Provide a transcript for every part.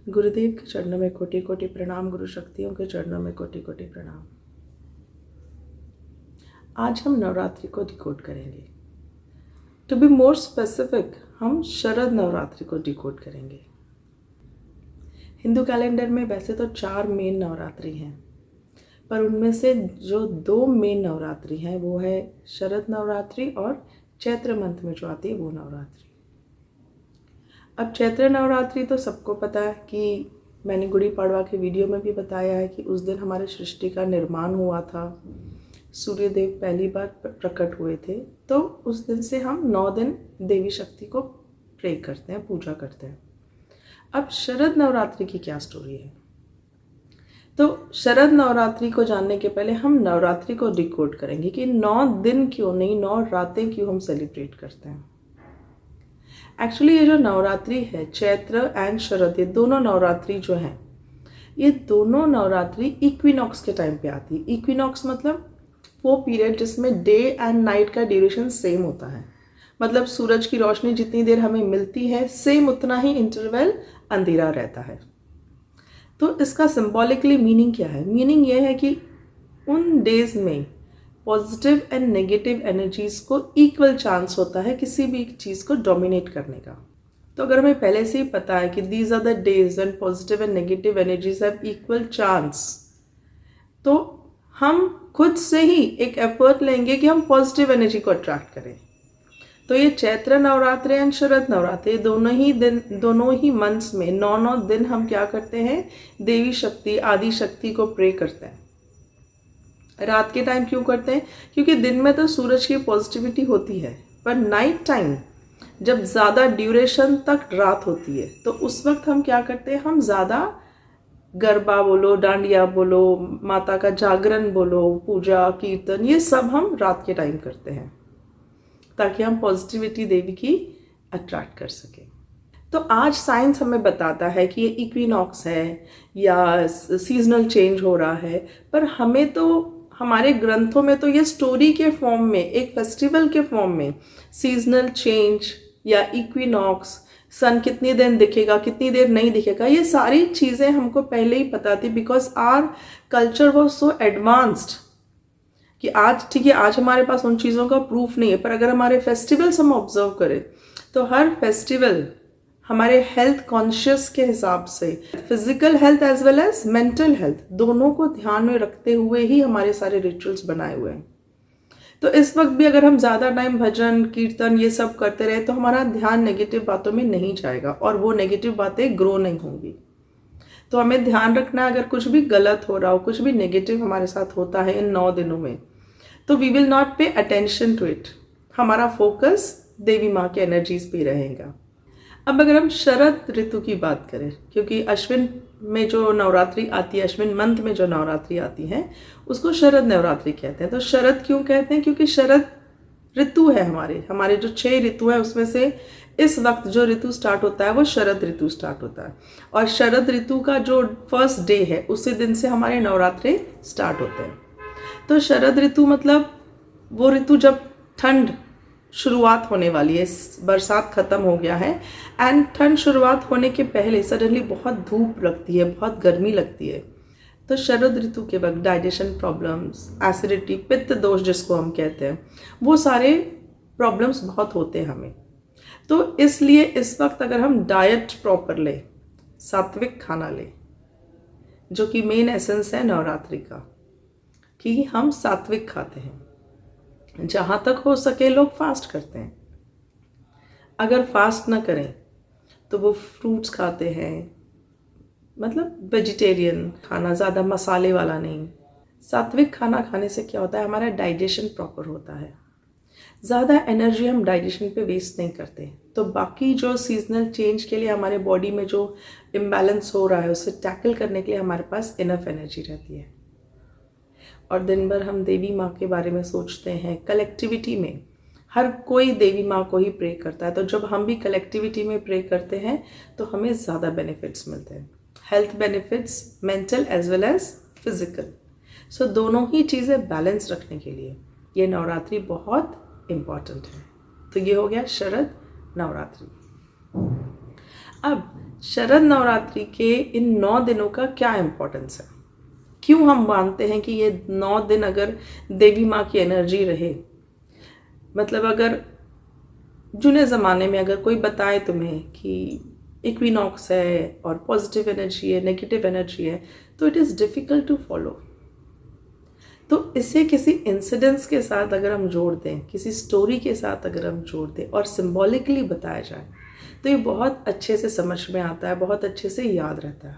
गुरुदेव के चरणों में कोटि कोटि प्रणाम, गुरु शक्तियों के चरणों में कोटि कोटि प्रणाम। आज हम नवरात्रि को डिकोड करेंगे। टू बी मोर स्पेसिफिक, हम शरद नवरात्रि को डिकोड करेंगे। हिंदू कैलेंडर में वैसे तो 4 मेन नवरात्रि हैं, पर उनमें से जो 2 मेन नवरात्रि हैं वो है शरद नवरात्रि और चैत्र मंथ में जो आती है वो नवरात्रि। अब चैत्र नवरात्रि तो सबको पता है कि मैंने गुड़ी पड़वा के वीडियो में भी बताया है कि उस दिन हमारे सृष्टि का निर्माण हुआ था, सूर्यदेव पहली बार प्रकट हुए थे। तो उस दिन से हम 9 दिन देवी शक्ति को प्रे करते हैं, पूजा करते हैं। अब शरद नवरात्रि की क्या स्टोरी है? तो शरद नवरात्रि को जानने के पहले हम नवरात्रि को डिकोड करेंगे कि 9 दिन क्यों नहीं, 9 रातें क्यों हम सेलिब्रेट करते हैं। एक्चुअली ये जो नवरात्रि है, चैत्र एंड शरद, ये दोनों नवरात्रि जो हैं, ये दोनों नवरात्रि इक्विनॉक्स के टाइम पे आती है। इक्विनॉक्स मतलब वो पीरियड जिसमें डे एंड नाइट का ड्यूरेशन सेम होता है। मतलब सूरज की रोशनी जितनी देर हमें मिलती है, सेम उतना ही इंटरवल अंधेरा रहता है। तो इसका सिंबॉलिकली मीनिंग क्या है? मीनिंग ये है कि उन डेज में पॉजिटिव एंड नेगेटिव एनर्जीज को इक्वल चांस होता है किसी भी चीज़ को डोमिनेट करने का। तो अगर हमें पहले से ही पता है कि these are the days when positive and negative energies have equal chance, तो हम खुद से ही एक एफर्ट लेंगे कि हम पॉजिटिव एनर्जी को अट्रैक्ट करें। तो ये चैत्र नवरात्रि एंड शरद नवरात्रि दोनों ही मंथ्स में 9 दिन हम क्या करते हैं? देवी शक्ति, आदि शक्ति को प्रे करते हैं। रात के टाइम क्यों करते हैं? क्योंकि दिन में तो सूरज की पॉजिटिविटी होती है, पर नाइट टाइम जब ज़्यादा ड्यूरेशन तक रात होती है तो उस वक्त हम क्या करते हैं? हम ज़्यादा गरबा बोलो, डांडिया बोलो, माता का जागरण बोलो, पूजा कीर्तन, ये सब हम रात के टाइम करते हैं ताकि हम पॉजिटिविटी देवी की अट्रैक्ट कर सकें। तो आज साइंस हमें बताता है कि ये इक्विनॉक्स है या सीजनल चेंज हो रहा है, पर हमें तो हमारे ग्रंथों में तो ये स्टोरी के फॉर्म में, एक फेस्टिवल के फॉर्म में सीजनल चेंज या इक्विनॉक्स, सन कितनी देर दिखेगा, कितनी देर नहीं दिखेगा, ये सारी चीज़ें हमको पहले ही पता थी। Because our culture was so advanced कि आज ठीक है, आज हमारे पास उन चीज़ों का प्रूफ नहीं है, पर अगर हमारे फेस्टिवल्स हम ऑब्जर्व करें तो हर फेस्टिवल हमारे हेल्थ कॉन्शियस के हिसाब से, physical health as well as mental health, दोनों को ध्यान में रखते हुए ही हमारे सारे रिचुअल्स बनाए हुए हैं। तो इस वक्त भी अगर हम ज़्यादा टाइम भजन कीर्तन ये सब करते रहे तो हमारा ध्यान नेगेटिव बातों में नहीं जाएगा और वो नेगेटिव बातें ग्रो नहीं होंगी। तो हमें ध्यान रखना है, अगर कुछ भी गलत हो रहा हो, कुछ भी नेगेटिव हमारे साथ होता है इन 9 दिनों में, तो we will not pay attention to it. हमारा फोकस देवी माँ के एनर्जीज पे रहेगा। अब अगर हम शरद ऋतु की बात करें, क्योंकि अश्विन में जो नवरात्रि आती है, अश्विन मंथ में जो नवरात्रि आती है, उसको शरद नवरात्रि कहते हैं। तो शरद क्यों कहते हैं? क्योंकि शरद ऋतु है हमारे जो 6 ऋतु है उसमें से इस वक्त जो ऋतु स्टार्ट होता है वो शरद ऋतु स्टार्ट होता है। और शरद ऋतु का जो फर्स्ट डे है उसी दिन से हमारे नवरात्रि स्टार्ट होते हैं। तो शरद ऋतु मतलब वो ऋतु जब ठंड शुरुआत होने वाली है, बरसात खत्म हो गया है एंड ठंड शुरुआत होने के पहले सडनली बहुत धूप लगती है, बहुत गर्मी लगती है। तो शरद ऋतु के वक्त डाइजेशन प्रॉब्लम्स, एसिडिटी, पित्त दोष जिसको हम कहते हैं, वो सारे प्रॉब्लम्स बहुत होते हैं हमें। तो इसलिए इस वक्त अगर हम डाइट प्रॉपर ले, सात्विक खाना ले, जो कि मेन एसेंस है नवरात्रि का, कि हम सात्विक खाते हैं। जहाँ तक हो सके लोग फास्ट करते हैं, अगर फास्ट ना करें तो वो फ्रूट्स खाते हैं, मतलब वेजिटेरियन खाना, ज़्यादा मसाले वाला नहीं। सात्विक खाना खाने से क्या होता है? हमारा डाइजेशन प्रॉपर होता है, ज़्यादा एनर्जी हम डाइजेशन पे वेस्ट नहीं करते। तो बाकी जो सीजनल चेंज के लिए हमारे बॉडी में जो इम्बैलेंस हो रहा है उसे टैकल करने के लिए हमारे पास इनफ एनर्जी रहती है। और दिन भर हम देवी माँ के बारे में सोचते हैं। कलेक्टिविटी में हर कोई देवी माँ को ही प्रे करता है, तो जब हम भी कलेक्टिविटी में प्रे करते हैं तो हमें ज़्यादा बेनिफिट्स मिलते हैं, health benefits, mental as well as physical. So दोनों ही चीज़ें बैलेंस रखने के लिए ये नवरात्रि बहुत इम्पॉर्टेंट है। तो ये हो गया शरद नवरात्रि। अब शरद नवरात्रि के इन 9 दिनों का क्या इम्पोर्टेंस है, क्यों हम मानते हैं कि ये 9 दिन अगर देवी माँ की एनर्जी रहे, मतलब अगर जुने ज़माने में अगर कोई बताए तुम्हें कि इक्विनॉक्स है और पॉजिटिव एनर्जी है, नेगेटिव एनर्जी है, तो it is difficult to follow. तो इसे किसी इंसिडेंट्स के साथ अगर हम जोड़ दें, किसी स्टोरी के साथ अगर हम जोड़ दें और सिंबॉलिकली बताया जाए, तो ये बहुत अच्छे से समझ में आता है, बहुत अच्छे से याद रहता है।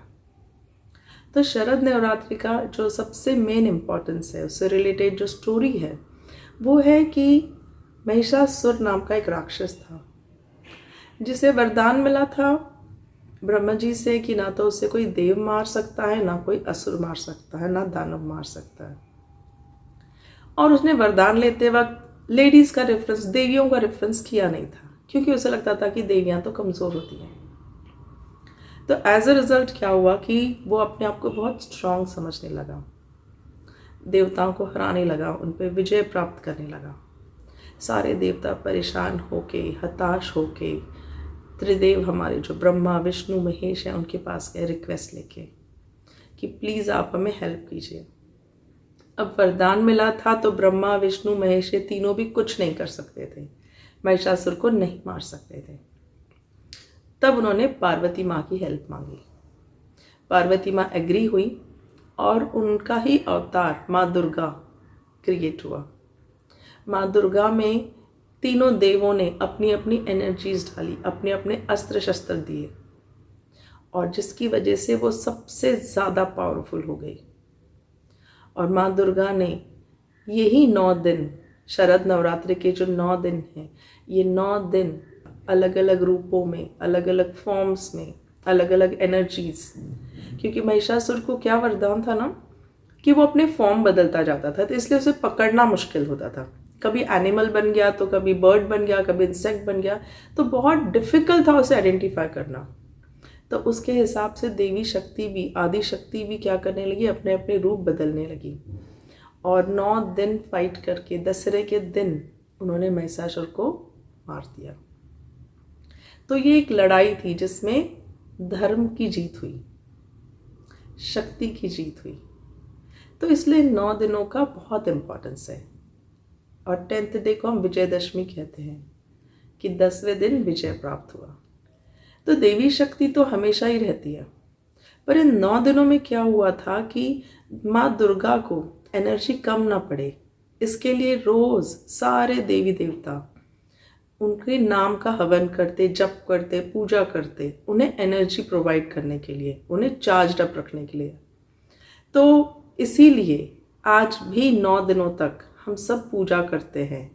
तो शरद नवरात्रि का जो सबसे मेन इम्पॉर्टेंस है, उससे रिलेटेड जो स्टोरी है, वो है कि महिषासुर नाम का एक राक्षस था, जिसे वरदान मिला था ब्रह्मा जी से कि ना तो उसे कोई देव मार सकता है, ना कोई असुर मार सकता है, ना दानव मार सकता है। और उसने वरदान लेते वक्त लेडीज़ का रेफरेंस, देवियों का रेफरेंस किया नहीं था, क्योंकि उसे लगता था कि देवियाँ तो कमज़ोर होती हैं। तो एज अ रिज़ल्ट क्या हुआ कि वो अपने आप को बहुत स्ट्रांग समझने लगा, देवताओं को हराने लगा, उन पर विजय प्राप्त करने लगा। सारे देवता परेशान होके, हताश होके त्रिदेव हमारे जो ब्रह्मा विष्णु महेश हैं उनके पास गए रिक्वेस्ट लेके कि प्लीज़ आप हमें हेल्प कीजिए। अब वरदान मिला था तो ब्रह्मा विष्णु महेश ये तीनों भी कुछ नहीं कर सकते थे, महिषासुर को नहीं मार सकते थे। तब उन्होंने पार्वती माँ की हेल्प मांगी। पार्वती माँ एग्री हुई और उनका ही अवतार माँ दुर्गा क्रिएट हुआ। माँ दुर्गा में तीनों देवों ने अपनी अपनी एनर्जीज डाली, अपने अपने अस्त्र शस्त्र दिए, और जिसकी वजह से वो सबसे ज़्यादा पावरफुल हो गई। और माँ दुर्गा ने यही 9 दिन, शरद नवरात्रि के जो 9 दिन हैं, ये 9 दिन अलग अलग रूपों में, अलग अलग फॉर्म्स में, अलग अलग एनर्जीज, क्योंकि महिषासुर को क्या वरदान था ना कि वो अपने फॉर्म बदलता जाता था, तो इसलिए उसे पकड़ना मुश्किल होता था। कभी एनिमल बन गया, तो कभी बर्ड बन गया, कभी इंसेक्ट बन गया, तो बहुत डिफिकल्ट था उसे आइडेंटिफाई करना। तो उसके हिसाब से देवी शक्ति भी, आदि शक्ति भी क्या करने लगी, अपने अपने रूप बदलने लगी। और 9 दिन फाइट करके दशहरे के दिन उन्होंने महिषासुर को मार दिया। तो ये एक लड़ाई थी जिसमें धर्म की जीत हुई, शक्ति की जीत हुई। तो इसलिए 9 दिनों का बहुत इम्पोर्टेंस है। और 10th डे को हम विजयदशमी कहते हैं कि 10वें दिन विजय प्राप्त हुआ। तो देवी शक्ति तो हमेशा ही रहती है, पर इन 9 दिनों में क्या हुआ था कि माँ दुर्गा को एनर्जी कम ना पड़े, इसके लिए रोज़ सारे देवी देवता उनके नाम का हवन करते, जप करते, पूजा करते, उन्हें एनर्जी प्रोवाइड करने के लिए, उन्हें चार्ज अप रखने के लिए। तो इसीलिए आज भी 9 दिनों तक हम सब पूजा करते हैं,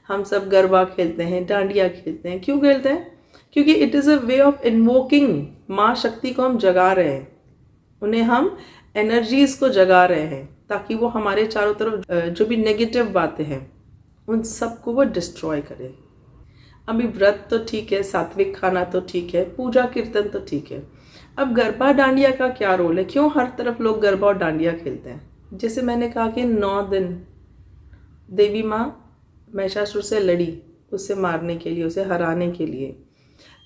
हम सब गरबा खेलते हैं, डांडिया खेलते हैं। क्यों खेलते हैं? क्योंकि it is a way of invoking, माँ शक्ति को हम जगा रहे हैं, उन्हें हम एनर्जीज़ को जगा रहे हैं, ताकि वो हमारे चारों तरफ जो भी नेगेटिव बातें हैं उन सबको वो डिस्ट्रॉय करे। अभी व्रत तो ठीक है, सात्विक खाना तो ठीक है, पूजा कीर्तन तो ठीक है, अब गरबा डांडिया का क्या रोल है? क्यों हर तरफ लोग गरबा और डांडिया खेलते हैं? जैसे मैंने कहा कि 9 दिन देवी माँ महिषासुर से लड़ी, उसे मारने के लिए, उसे हराने के लिए।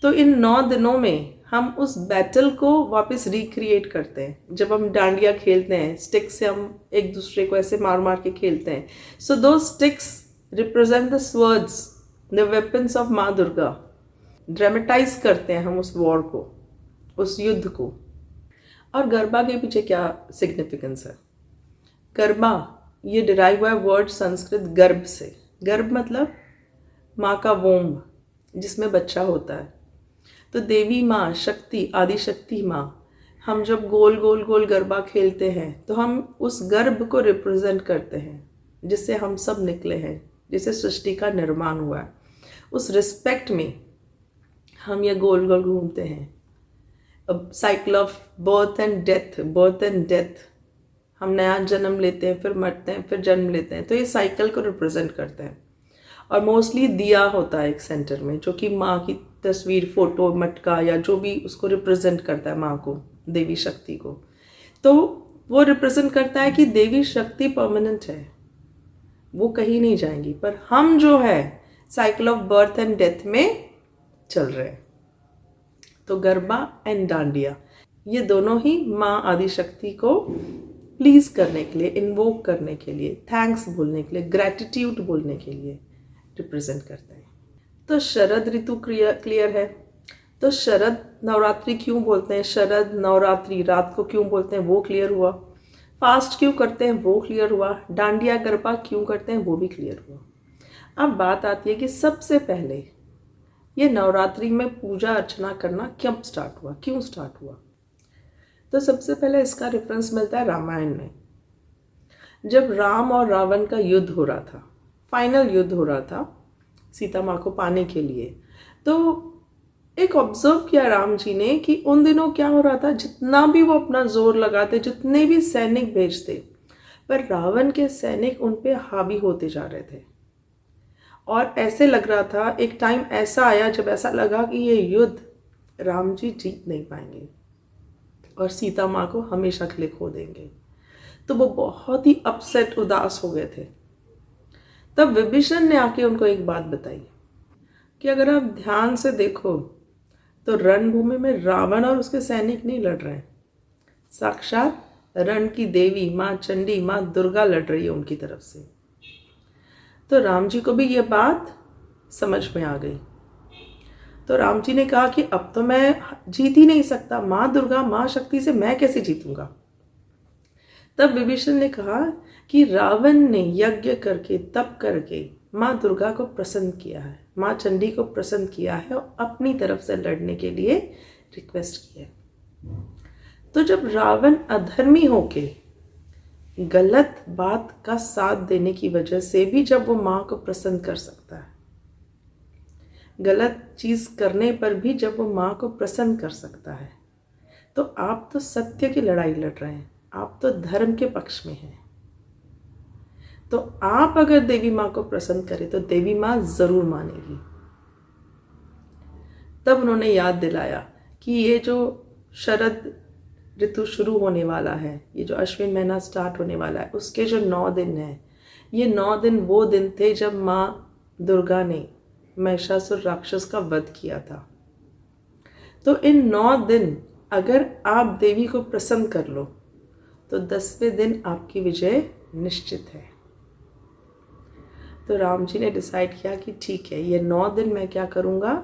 तो इन 9 दिनों में हम उस बैटल को वापस रिक्रिएट करते हैं। जब हम डांडिया खेलते हैं, स्टिक से हम एक दूसरे को ऐसे मार मार के खेलते हैं। सो दो sticks represent the swords, the weapons of माँ दुर्गा। ड्रामेटाइज करते हैं हम उस वॉर को, उस युद्ध को। और गरबा के पीछे क्या सिग्निफिकेंस है? गरबा ये डिराइव हुआ है वर्ड संस्कृत गर्भ से। गर्भ मतलब माँ का वोम्ब, जिसमें बच्चा होता है। तो देवी माँ शक्ति, आदि शक्ति माँ, हम जब गोल गोल गोल गरबा खेलते हैं तो हम उस गर्भ को रिप्रेजेंट करते हैं, जिससे हम सब निकले हैं, जिससे सृष्टि का निर्माण हुआ है। उस रिस्पेक्ट में हम ये गोल गोल घूमते हैं। अब cycle of birth and death, birth and death, हम नया जन्म लेते हैं, फिर मरते हैं, फिर जन्म लेते हैं, तो ये साइकिल को रिप्रेजेंट करते हैं। और मोस्टली दिया होता है एक सेंटर में, जो कि माँ की तस्वीर, फोटो, मटका या जो भी उसको रिप्रेजेंट करता है माँ को, देवी शक्ति को। तो वो रिप्रेजेंट करता है कि देवी शक्ति परमानेंट है, वो कहीं नहीं जाएंगी, पर हम जो है cycle of birth and death में चल रहे हैं। तो गरबा एंड डांडिया ये दोनों ही माँ आदिशक्ति को प्लीज करने के लिए, इन्वोक करने के लिए, थैंक्स बोलने के लिए, ग्रैटिट्यूड बोलने के लिए रिप्रेजेंट करते हैं। तो शरद ऋतु क्लियर है। तो शरद नवरात्रि क्यों बोलते हैं, शरद नवरात्रि रात को क्यों बोलते हैं वो क्लियर हुआ। फास्ट क्यों करते हैं वो क्लियर हुआ। डांडिया गरबा क्यों करते हैं वो भी क्लियर हुआ। अब बात आती है कि सबसे पहले ये नवरात्रि में पूजा अर्चना करना कब स्टार्ट हुआ, क्यों स्टार्ट हुआ। तो सबसे पहले इसका रेफरेंस मिलता है रामायण में, जब राम और रावण का युद्ध हो रहा था, फाइनल युद्ध हो रहा था सीता माँ को पाने के लिए। तो एक ऑब्जर्व किया राम जी ने कि उन दिनों क्या हो रहा था, जितना भी वो अपना जोर लगाते, जितने भी सैनिक भेजते, पर रावण के सैनिक उन पे हावी होते जा रहे थे। और ऐसे लग रहा था, एक टाइम ऐसा आया जब ऐसा लगा कि ये युद्ध राम जी जीत नहीं पाएंगे और सीता माँ को हमेशा के लिए खो देंगे। तो वो बहुत ही अपसेट, उदास हो गए थे। तब विभीषण ने आके उनको एक बात बताई कि अगर आप ध्यान से देखो तो रणभूमि में रावण और उसके सैनिक नहीं लड़ रहे हैं, साक्षात रण की देवी माँ चंडी, माँ दुर्गा लड़ रही है उनकी तरफ से। तो राम जी को भी ये बात समझ में आ गई। तो राम जी ने कहा कि अब तो मैं जीत ही नहीं सकता, माँ दुर्गा माँ शक्ति से मैं कैसे जीतूंगा। तब विभीषण ने कहा कि रावण ने यज्ञ करके, तप करके माँ दुर्गा को प्रसन्न किया है, माँ चंडी को प्रसन्न किया है और अपनी तरफ से लड़ने के लिए रिक्वेस्ट किया है। तो जब रावण अधर्मी होके गलत बात का साथ देने की वजह से भी जब वो माँ को प्रसन्न कर सकता है, गलत चीज करने पर भी जब वो माँ को प्रसन्न कर सकता है, तो आप तो सत्य की लड़ाई लड़ रहे हैं, आप तो धर्म के पक्ष में हैं। तो आप अगर देवी माँ को प्रसन्न करें तो देवी माँ जरूर मानेगी। तब उन्होंने याद दिलाया कि ये जो शरद ऋतु शुरू होने वाला है, ये जो अश्विन महीना स्टार्ट होने वाला है, उसके जो 9 दिन हैं, ये 9 दिन वो दिन थे जब माँ दुर्गा ने महिषासुर राक्षस का वध किया था। तो इन 9 दिन अगर आप देवी को प्रसन्न कर लो तो 10वें दिन आपकी विजय निश्चित है। तो राम जी ने डिसाइड किया कि ठीक है, ये 9 दिन मैं क्या करूँगा,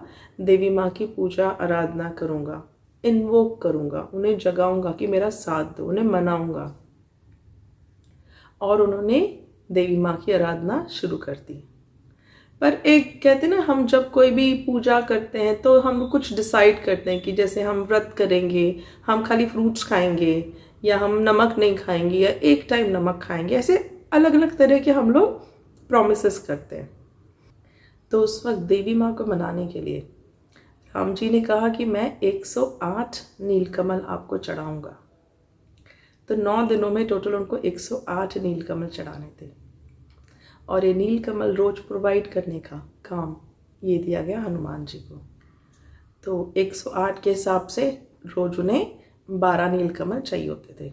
देवी माँ की पूजा आराधना करूँगा, इन्वोक करूँगा, उन्हें जगाऊंगा कि मेरा साथ दो, उन्हें मनाऊंगा। और उन्होंने देवी माँ की आराधना शुरू कर दी। पर एक कहते ना, हम जब कोई भी पूजा करते हैं तो हम कुछ डिसाइड करते हैं कि जैसे हम व्रत करेंगे, हम खाली फ्रूट्स खाएंगे, या हम नमक नहीं खाएंगे, या एक टाइम नमक खाएंगे, ऐसे अलग अलग तरह के हम लोग प्रॉमिसेस करते हैं। तो उस वक्त देवी माँ को मनाने के लिए राम जी ने कहा कि मैं 108 नीलकमल आपको चढ़ाऊंगा। तो 9 दिनों में टोटल उनको 108 नीलकमल चढ़ाने थे। और ये नीलकमल रोज प्रोवाइड करने का काम ये दिया गया हनुमान जी को। तो 108 के हिसाब से रोज उन्हें 12 नीलकमल चाहिए होते थे।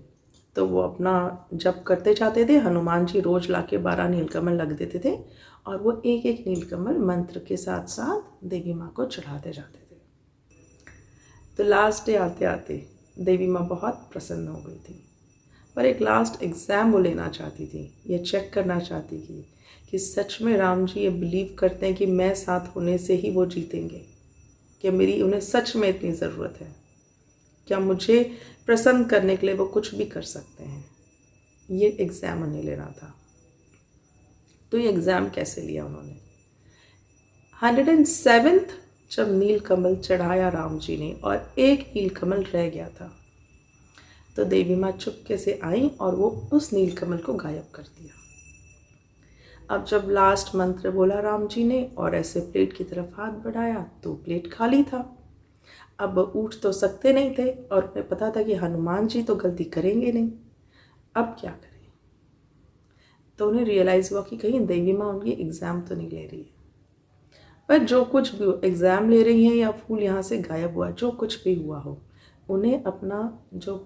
तो वो अपना जप करते जाते थे, हनुमान जी रोज लाके 12 नीलकमल लग देते थे और वो एक एक नीलकमल मंत्र के साथ साथ देवी माँ को चढ़ाते जाते थे। तो लास्ट डे आते आते देवी माँ बहुत प्रसन्न हो गई थी, पर एक लास्ट एग्ज़ाम वो लेना चाहती थी, ये चेक करना चाहती थी कि सच में राम जी ये बिलीव करते हैं कि मैं साथ होने से ही वो जीतेंगे, कि मेरी उन्हें सच में इतनी ज़रूरत है, क्या मुझे प्रसन्न करने के लिए वो कुछ भी कर सकते हैं। ये एग्ज़ाम उन्हें लेना था। तो ये एग्ज़ाम कैसे लिया उन्होंने, 107th जब नीलकमल चढ़ाया राम जी ने और एक नीलकमल रह गया था, तो देवी माँ चुपके से आई और वो उस नीलकमल को गायब कर दिया। अब जब लास्ट मंत्र बोला राम जी ने और ऐसे प्लेट की तरफ हाथ बढ़ाया तो प्लेट खाली था। अब उठ तो सकते नहीं थे और उन्हें पता था कि हनुमान जी तो गलती करेंगे नहीं, अब क्या करें। तो उन्हें रियलाइज़ हुआ कि कहीं देवी माँ उनकी एग्ज़ाम तो नहीं ले रही है। पर जो कुछ भी एग्ज़ाम ले रही हैं या फूल यहाँ से गायब हुआ, जो कुछ भी हुआ हो, उन्हें अपना जो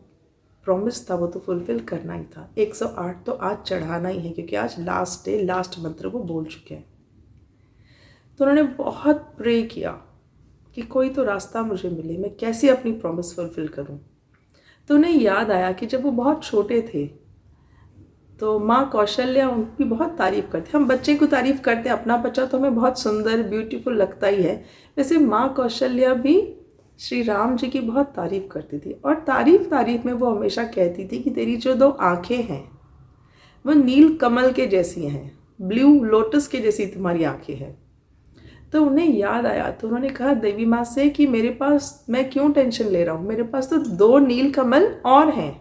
प्रॉमिस था वो तो फुलफिल करना ही था। 108 तो आज चढ़ाना ही है, क्योंकि आज लास्ट डे, लास्ट मंत्र वो बोल चुके हैं। तो उन्होंने बहुत प्रे किया कि कोई तो रास्ता मुझे मिले, मैं कैसे अपनी प्रॉमिस फुलफिल करूं। तो उन्हें याद आया कि जब वो बहुत छोटे थे तो माँ कौशल्या उनकी बहुत तारीफ़ करते। हम बच्चे को तारीफ़ करते हैं, अपना बच्चा तो हमें बहुत सुंदर ब्यूटीफुल लगता ही है, वैसे माँ कौशल्या भी श्री राम जी की बहुत तारीफ़ करती थी। और तारीफ़ में वो हमेशा कहती थी कि तेरी जो 2 आँखें हैं वो नील कमल के जैसी हैं, ब्लू लोटस के जैसी तुम्हारी आँखें हैं। तो उन्हें याद आया, तो उन्होंने कहा देवी माँ से कि मेरे पास, मैं क्यों टेंशन ले रहा हूँ, मेरे पास तो 2 नील कमल और हैं।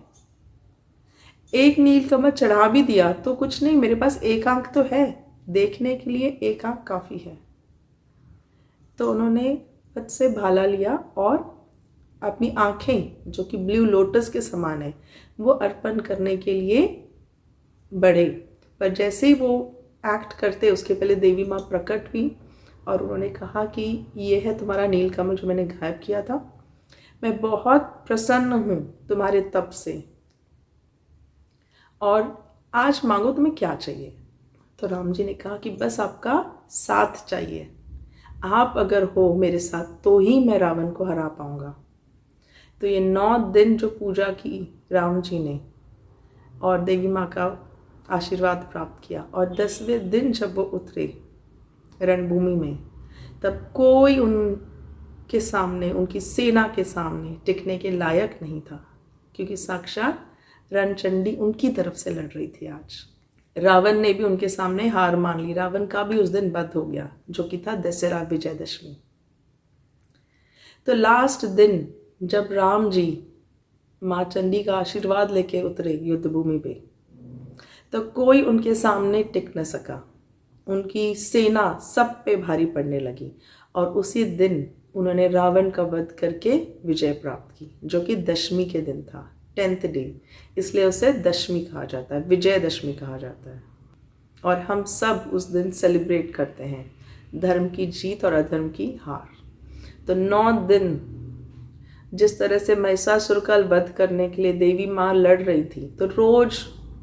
एक नील कमल चढ़ा भी दिया तो कुछ नहीं, मेरे पास एक आंख तो है, देखने के लिए एक आंख काफ़ी है। तो उन्होंने पद से भाला लिया और अपनी आंखें जो कि ब्लू लोटस के समान है वो अर्पण करने के लिए बढ़े। पर जैसे ही वो एक्ट करते उसके पहले देवी माँ प्रकट हुई और उन्होंने कहा कि ये है तुम्हारा नील कमल जो मैंने गायब किया था, मैं बहुत प्रसन्न हूँ तुम्हारे तप से, और आज मांगो तुम्हें क्या चाहिए। तो राम जी ने कहा कि बस आपका साथ चाहिए, आप अगर हो मेरे साथ तो ही मैं रावण को हरा पाऊंगा। तो ये 9 दिन जो पूजा की राम जी ने और देवी माँ का आशीर्वाद प्राप्त किया, और 10वें दिन जब वो उतरे रणभूमि में, तब कोई उनके सामने, उनकी सेना के सामने टिकने के लायक नहीं था, क्योंकि साक्षात रणचंडी उनकी तरफ से लड़ रही थी। आज रावण ने भी उनके सामने हार मान ली। रावण का भी उस दिन वध हो गया, जो कि था दशहरा विजयदशमी। तो लास्ट दिन जब राम जी माँ चंडी का आशीर्वाद लेके उतरे युद्ध भूमि पे, तो कोई उनके सामने टिक न सका। उनकी सेना सब पे भारी पड़ने लगी, और उसी दिन उन्होंने रावण का वध करके विजय प्राप्त की, जो कि दशमी के दिन था, 10th डे, इसलिए उसे दशमी कहा जाता है, विजयदशमी कहा जाता है। और हम सब उस दिन सेलिब्रेट करते हैं धर्म की जीत और अधर्म की हार। तो 9 दिन जिस तरह से महिषासुर का वध करने के लिए देवी माँ लड़ रही थी, तो रोज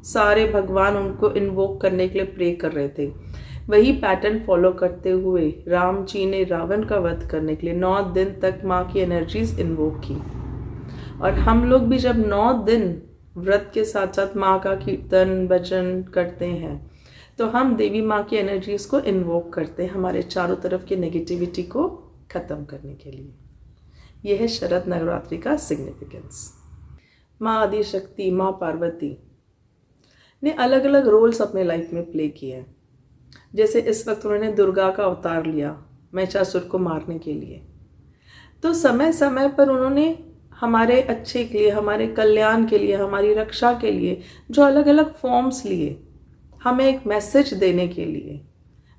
सारे भगवान उनको इन्वोक करने के लिए प्रे कर रहे थे, वही पैटर्न फॉलो करते हुए राम जी ने रावण का वध करने के लिए 9 दिन तक माँ की एनर्जीज इन्वोक की। और हम लोग भी जब 9 दिन व्रत के साथ साथ माँ का कीर्तन भजन करते हैं, तो हम देवी माँ की एनर्जीज को इन्वोक करते हैं, हमारे चारों तरफ की नेगेटिविटी को ख़त्म करने के लिए। यह है शरद नवरात्रि का सिग्निफिकेंस। माँ आदिशक्ति, माँ पार्वती ने अलग अलग रोल्स अपने लाइफ में प्ले किए हैं। जैसे इस वक्त उन्होंने दुर्गा का अवतार लिया महिषासुर को मारने के लिए, तो समय समय पर उन्होंने हमारे अच्छे के लिए, हमारे कल्याण के लिए, हमारी रक्षा के लिए जो अलग अलग फॉर्म्स लिए, हमें एक मैसेज देने के लिए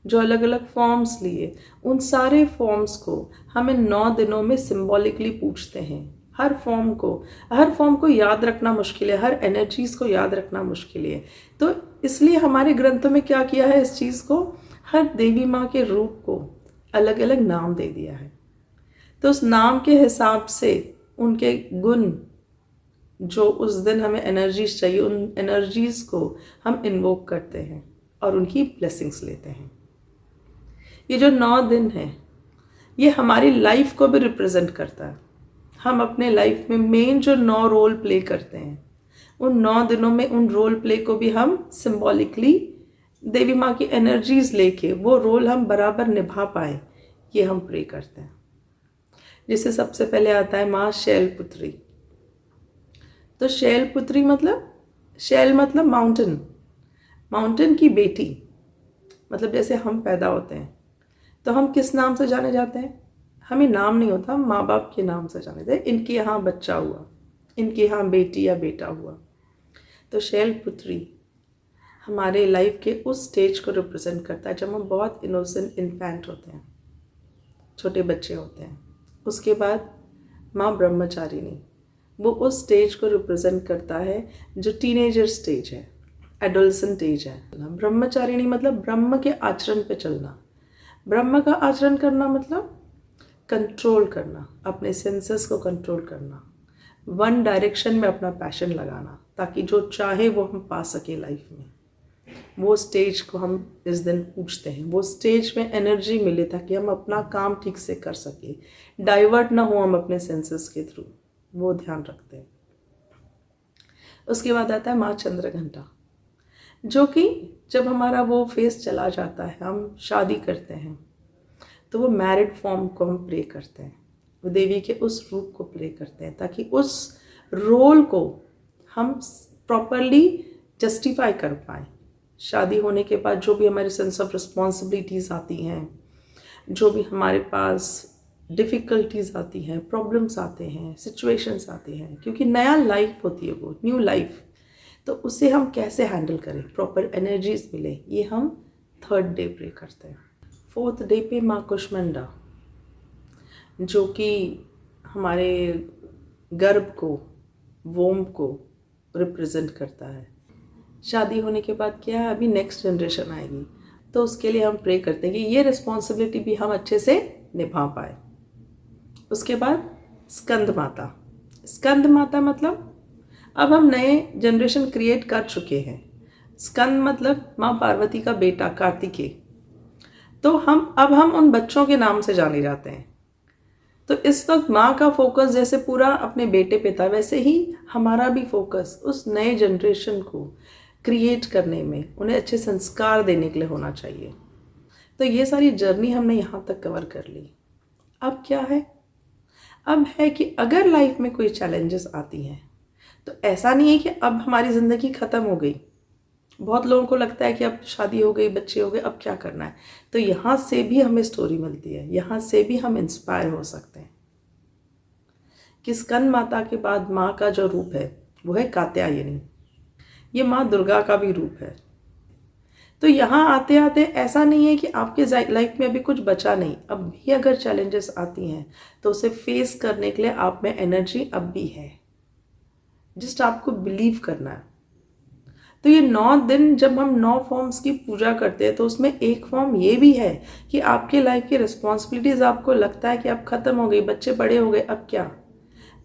जो अलग अलग फॉर्म्स लिए, उन सारे फॉर्म्स को हमें 9 दिनों में सिंबॉलिकली पूछते हैं। हर फॉर्म को याद रखना मुश्किल है, हर एनर्जीज को याद रखना मुश्किल है। तो इसलिए हमारे ग्रंथों में क्या किया है, इस चीज़ को, हर देवी माँ के रूप को अलग अलग नाम दे दिया है। तो उस नाम के हिसाब से उनके गुण, जो उस दिन हमें एनर्जीज चाहिए, उन एनर्जीज को हम इन्वोक करते हैं और उनकी ब्लेसिंग्स लेते हैं। ये जो 9 दिन है, ये हमारी लाइफ को भी रिप्रेजेंट करता है। हम अपने लाइफ में मेन जो 9 रोल प्ले करते हैं, उन 9 दिनों में उन रोल प्ले को भी हम सिंबॉलिकली देवी माँ की एनर्जीज लेके वो रोल हम बराबर निभा पाए, ये हम प्रे करते हैं। जिससे सबसे पहले आता है माँ शैलपुत्री। तो शैलपुत्री मतलब, शैल मतलब माउंटेन, माउंटेन की बेटी। मतलब जैसे हम पैदा होते हैं तो हम किस नाम से जाने जाते हैं, हमें नाम नहीं होता, हम माँ बाप के नाम से जाने जाते हैं। इनके यहाँ बच्चा हुआ, इनके यहाँ बेटी या बेटा हुआ। तो शैलपुत्री हमारे लाइफ के उस स्टेज को रिप्रेजेंट करता है जब हम बहुत इनोसेंट इन्फेंट होते हैं, छोटे बच्चे होते हैं। उसके बाद माँ ब्रह्मचारिणी, वो उस स्टेज को रिप्रेजेंट करता है जो टीनेजर स्टेज है, एडोलसेंट एज है। ब्रह्मचारिणी मतलब ब्रह्म के आचरण पे चलना। ब्रह्म का आचरण करना मतलब कंट्रोल करना, अपने सेंसेस को कंट्रोल करना, वन डायरेक्शन में अपना पैशन लगाना, ताकि जो चाहे वो हम पा सके लाइफ में। वो स्टेज को हम इस दिन पूछते हैं। वो स्टेज में एनर्जी मिले ताकि हम अपना काम ठीक से कर सकें, डाइवर्ट ना हो हम अपने सेंसेस के थ्रू, वो ध्यान रखते हैं। उसके बाद आता है माँ चंद्रघंटा, जो कि जब हमारा वो फेस चला जाता है, हम शादी करते हैं, तो वो मैरिड फॉर्म को हम प्ले करते हैं, वो देवी के उस रूप को प्ले करते हैं ताकि उस रोल को हम प्रॉपरली जस्टिफाई कर पाएँ। शादी होने के बाद जो भी हमारे सेंस ऑफ रिस्पॉन्सिबिलिटीज़ आती हैं, जो भी हमारे पास डिफ़िकल्टीज़ आती हैं, प्रॉब्लम्स आते हैं, सिचुएशंस आती हैं, क्योंकि नया लाइफ होती है, वो न्यू लाइफ, तो उसे हम कैसे हैंडल करें, प्रॉपर एनर्जीज मिले, ये हम 3rd डे प्रे करते हैं। 4th डे पे माँ कुष्मांडा, जो कि हमारे गर्भ को, वोम को रिप्रेजेंट करता है। शादी होने के बाद क्या है, अभी नेक्स्ट जनरेशन आएगी, तो उसके लिए हम प्रे करते हैं कि ये रिस्पॉन्सिबिलिटी भी हम अच्छे से निभा पाए। उसके बाद स्कंद माता। स्कंद माता मतलब अब हम नए जनरेशन क्रिएट कर चुके हैं। स्कंद मतलब माँ पार्वती का बेटा कार्तिकेय, तो अब हम उन बच्चों के नाम से जाने जाते हैं। तो इस वक्त माँ का फोकस जैसे पूरा अपने बेटे पे था, वैसे ही हमारा भी फोकस उस नए जनरेशन को क्रिएट करने में, उन्हें अच्छे संस्कार देने के लिए होना चाहिए। तो ये सारी जर्नी हमने यहाँ तक कवर कर ली। अब क्या है, अब है कि अगर लाइफ में कोई चैलेंजेस आती हैं, तो ऐसा नहीं है कि अब हमारी ज़िंदगी ख़त्म हो गई। बहुत लोगों को लगता है कि अब शादी हो गई, बच्चे हो गए, अब क्या करना है। तो यहाँ से भी हमें स्टोरी मिलती है, यहाँ से भी हम इंस्पायर हो सकते हैं कि स्कंद माता के बाद माँ का जो रूप है वो है कात्यायनी। ये माँ दुर्गा का भी रूप है। तो यहाँ आते आते ऐसा नहीं है कि आपके लाइफ में अभी कुछ बचा नहीं, अब भी अगर चैलेंजेस आती हैं तो उसे फेस करने के लिए आप में एनर्जी अब भी है, जस्ट आपको बिलीव करना है। तो ये 9 दिन जब हम 9 फॉर्म्स की पूजा करते हैं, तो उसमें एक फॉर्म ये भी है कि आपके लाइफ की रिस्पॉन्सिबिलिटीज़, आपको लगता है कि अब ख़त्म हो गई, बच्चे बड़े हो गए, अब क्या।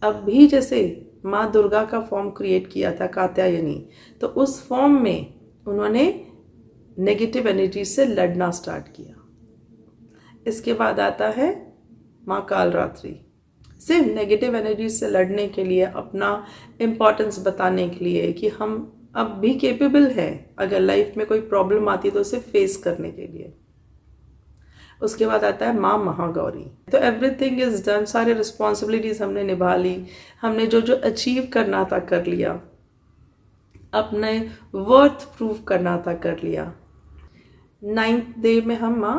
अब भी जैसे माँ दुर्गा का फॉर्म क्रिएट किया था कात्यायनी, तो उस फॉर्म में उन्होंने नेगेटिव एनर्जी से लड़ना स्टार्ट किया। इसके बाद आता है माँ कालरात्रि, सिर्फ नेगेटिव एनर्जी से लड़ने के लिए, अपना इम्पोर्टेंस बताने के लिए कि हम अब भी केपेबल है, अगर लाइफ में कोई प्रॉब्लम आती है तो उसे फेस करने के लिए। उसके बाद आता है माँ महागौरी। तो एवरीथिंग इज डन, सारे रिस्पॉन्सिबिलिटीज हमने निभा ली, हमने जो जो अचीव करना था कर लिया, अपने वर्थ प्रूव करना था कर लिया। 9th डे में हम माँ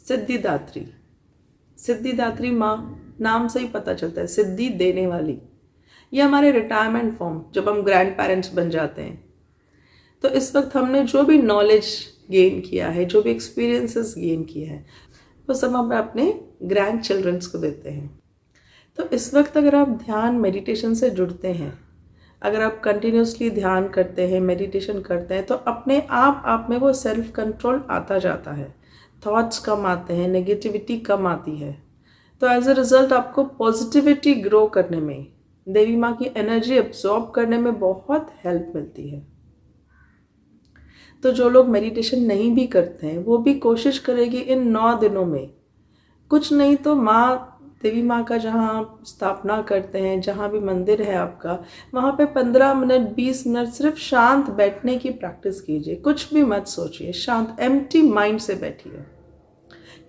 सिद्धिदात्री। सिद्धिदात्री माँ, नाम से ही पता चलता है सिद्धि देने वाली। ये हमारे रिटायरमेंट फॉर्म, जब हम ग्रैंड पेरेंट्स बन जाते हैं, तो इस वक्त हमने जो भी नॉलेज गेन किया है, जो भी एक्सपीरियंसेस गेन किए हैं, वो सब हम अपने ग्रैंड चिल्ड्रंस को देते हैं। तो इस वक्त अगर आप ध्यान मेडिटेशन से जुड़ते हैं, अगर आप कंटिन्यूसली ध्यान करते हैं, मेडिटेशन करते हैं, तो अपने आप में वो सेल्फ कंट्रोल आता जाता है, थॉट्स कम आते हैं, नेगेटिविटी कम आती है। तो एज अ रिजल्ट आपको पॉजिटिविटी ग्रो करने में, देवी माँ की एनर्जी एब्जॉर्ब करने में बहुत हेल्प मिलती है। तो जो लोग मेडिटेशन नहीं भी करते हैं, वो भी कोशिश करेगी इन 9 दिनों में कुछ नहीं तो माँ, देवी माँ का जहाँ स्थापना करते हैं, जहाँ भी मंदिर है आपका, वहाँ पे 15 मिनट 20 मिनट सिर्फ शांत बैठने की प्रैक्टिस कीजिए। कुछ भी मत सोचिए, शांत एम्प्टी माइंड से बैठिए,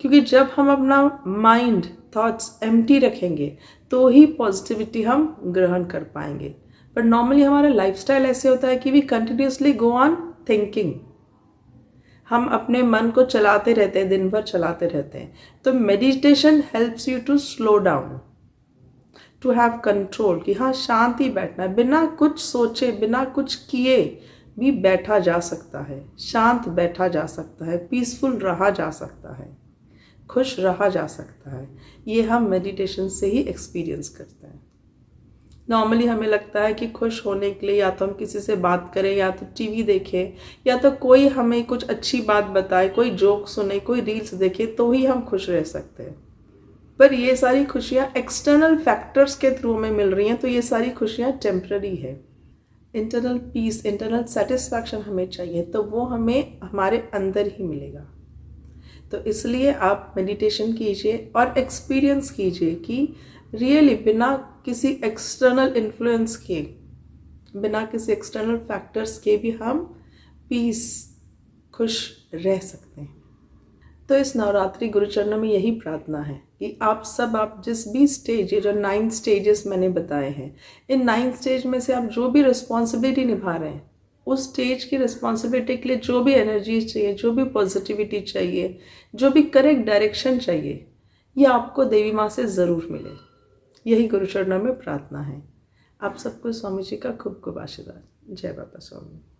क्योंकि जब हम अपना माइंड, थॉट्स एम्प्टी रखेंगे तो ही पॉजिटिविटी हम ग्रहण कर पाएंगे। पर नॉर्मली हमारा लाइफस्टाइल ऐसे होता है कि we continuously go on thinking, हम अपने मन को चलाते रहते हैं, दिन भर चलाते रहते हैं। तो meditation helps you to slow down, to have control, कि हाँ शांति बैठना है, बिना कुछ सोचे, बिना कुछ किए भी बैठा जा सकता है, शांत बैठा जा सकता है, पीसफुल रहा जा सकता है, खुश रहा जा सकता है। ये हम मेडिटेशन से ही एक्सपीरियंस करते हैं। नॉर्मली हमें लगता है कि खुश होने के लिए या तो हम किसी से बात करें, या तो टीवी देखें, या तो कोई हमें कुछ अच्छी बात बताए, कोई जोक सुने, कोई रील्स देखे, तो ही हम खुश रह सकते हैं। पर ये सारी खुशियाँ एक्सटर्नल फैक्टर्स के थ्रू हमें मिल रही हैं, तो ये सारी खुशियाँ टेम्पररी है। इंटरनल पीस, इंटरनल सेटिस्फैक्शन हमें चाहिए, तो वो हमें हमारे अंदर ही मिलेगा। तो इसलिए आप मेडिटेशन कीजिए और एक्सपीरियंस कीजिए कि रियली बिना किसी एक्सटर्नल इन्फ्लुएंस के, बिना किसी एक्सटर्नल फैक्टर्स के भी हम पीस, खुश रह सकते हैं। तो इस नवरात्रि गुरुचरणों में यही प्रार्थना है कि आप जिस भी स्टेज, ये जो 9 स्टेजेस मैंने बताए हैं, इन 9 स्टेज में से आप जो भी रिस्पॉन्सिबिलिटी निभा रहे हैं, उस स्टेज की रिस्पॉन्सिबिलिटी के लिए जो भी एनर्जी चाहिए, जो भी पॉजिटिविटी चाहिए, जो भी करेक्ट डायरेक्शन चाहिए, ये आपको देवी माँ से ज़रूर मिले। यही गुरुचरणों में प्रार्थना है। आप सबको स्वामी जी का खूब खूब आशीर्वाद। जय बाबा स्वामी।